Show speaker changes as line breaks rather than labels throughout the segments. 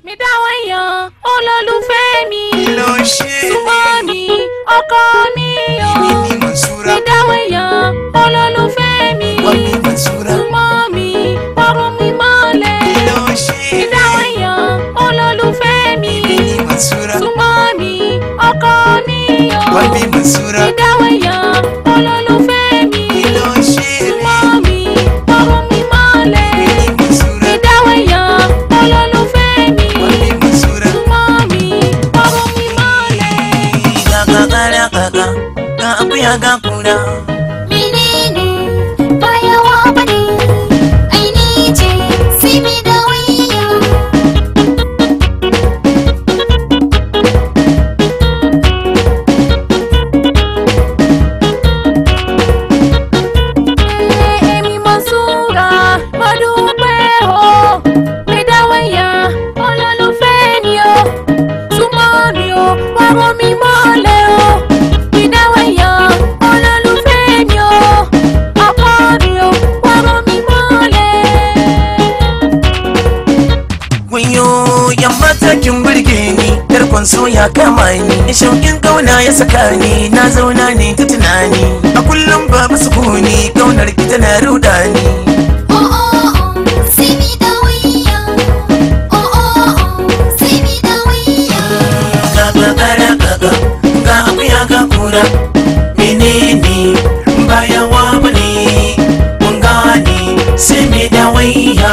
mi dáwọ́yàn olólùfẹ́ mi.
ló ṣe
súnmọ́ mi ọkọ mi o.
èmi ni Mansura.
mi dáwọ́yàn olólùfẹ́ mi.
wọ́n bí Mansura.
súnmọ́ mi ọrùn mi mọ́lẹ̀.
ló ṣe
mi dáwọ́yàn olólùfẹ́ mi.
èmi ni Mansura.
súnmọ́ mi ọkọ mi o.
wọ́n bí Mansura.
mi dáwọ́yàn olólùfẹ́ mi.
ló ṣe
súnmọ́ mi ọrùn mi mọ́lẹ̀.
èmi ni Mansura.
mi dáwọ́yàn olólùfẹ́ mi.
wọ́n bí Mansura.
súnmọ́ mi ọrùn mi mọ́lẹ̀.
Kaka ga akuya ga kura.
Menene bayawa bane aini ce sai mi da wayya.
Èmi Mansura mo dúpẹ́ o, mi dáwọ́yàn olólùfẹ́ ni o, súnmọ́ mi o, ọrùn mi mọ́lẹ̀ o, mi dáwọ́yàn olólùfẹ́ ni o, ọkọ mi o, ọrùn mi mọ́lẹ̀.
Wayo yamma ta kin burge ni, tarkon so ya kama ni, shauƙin kauna ya saka ni, na zauna ne ta tunani, a kullum babu sukuni, kaunar ki tana ruda ni.
Oh oh oh sai mi da wayya. Oh oh oh sai mi da wayya.
Kaka ga akuya ga kura. Menene bayawa bane mun gane sai me da wayya.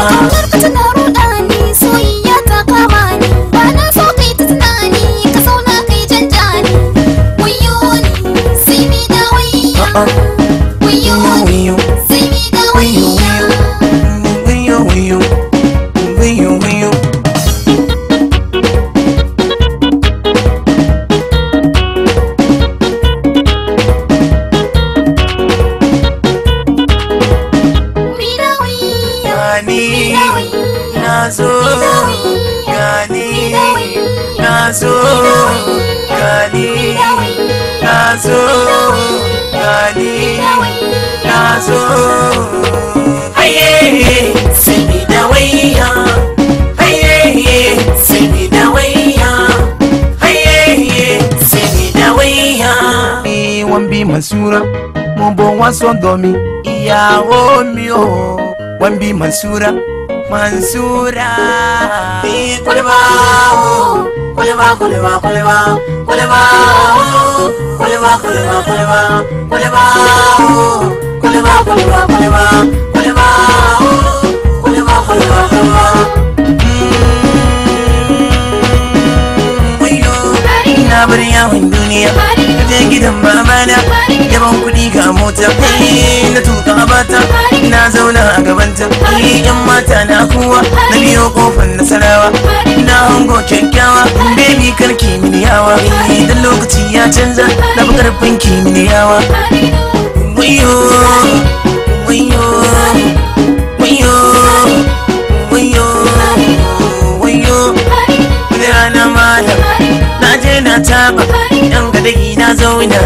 Kaunar ka tana ruɗa ni, soyayya ta kama ni, ba na so kai ta tunani, ka zauna kai janjani. Wayyo ni sai mi da wayya. Wayyo ni
Wayo
sai mi da wayya.
wayo wayo wayo wayo.
Mi da wayya.
Gani nazo, gani nazo, gani nazo, gani nazo. Haye, sai mi da wayya. Haye, sai mi da wayya. Haye, sai mi da wayya. Wọ́n bí Mansura, mo bọ̀ wá sọ́dọ̀ mi, ìyàwó mi o. Wọ́n bí Mansura, Mansura. Kólébá o, kólébá kólébá kólébá, kólébá o, kólébá kólébá kólébá, kólébá o, kólébá kólébá kólébá, kólébá o, kólébá kólébá kólébá. Wayo, ina bar yawon duniya, je gidan babana, yaban kuɗi ga mota, na tuka abata, na zauna a gabanta, yan mata na kuwa, na biyo kofar nasarawa, na hango kyakkyawa, baby karki mini yawa, idan lokaci ya canza, na fi karfin ki mini yawa. Wayo, wayo, wayo, wayo, wayo, wani rana malam, na je na taba, yan gadagi na zauna,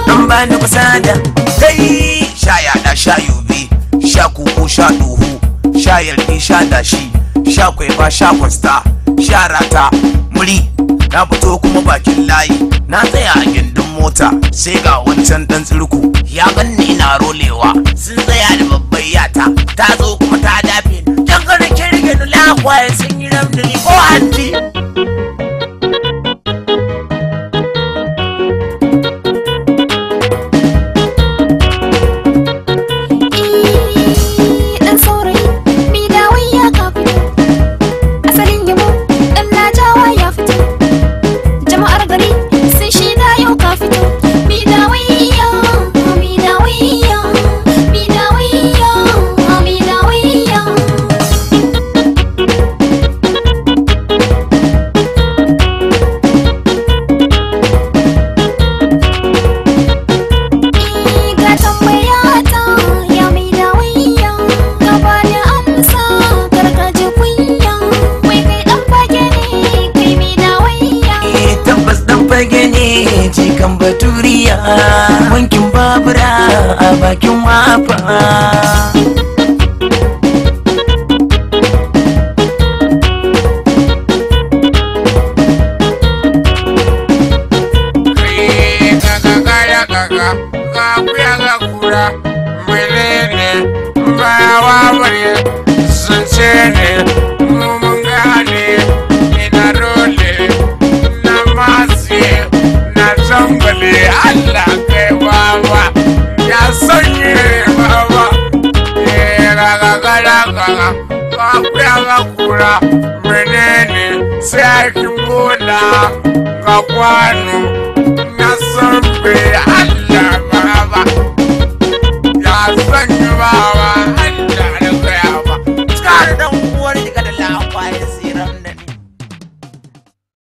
an bani kusada. Kai sha yaɗa sha yobe, sha kuku sha duhu, sha yardi sha dashi, sha kwaiba sha kwasta, sha rata muri. Na fito kuma bakin layi, na tsaya a gindin mota, sai ga wancan dan tsirku ya ganni na rolewa, sun tsaya da babbar yata, ta zo kuma ta dafe ni, dan kada ki rige ni lakwaye sun yi ramdani ko hanti.
Dan saurayi mi da wayya ka fito, asalin yabo dan najawa ya fito, jama'ar gari sun shaida yau ka fito. Mi da wayya, mi da wayya, mi da wayya, mi da wayya. Ga tambayata ya mi da wayya, ka bani amsa karka ji kunya, wai kai dan fage ne kai mi da wayya.
Tabbas dan fage ne jikan baturiya, wankin babura a bakin wafa.
kura menene bawa bane zance ne mun gane ina dole na matse na zambale Allah kai wawa ya sanye wawa ga kura menene sai kin bola ga kwano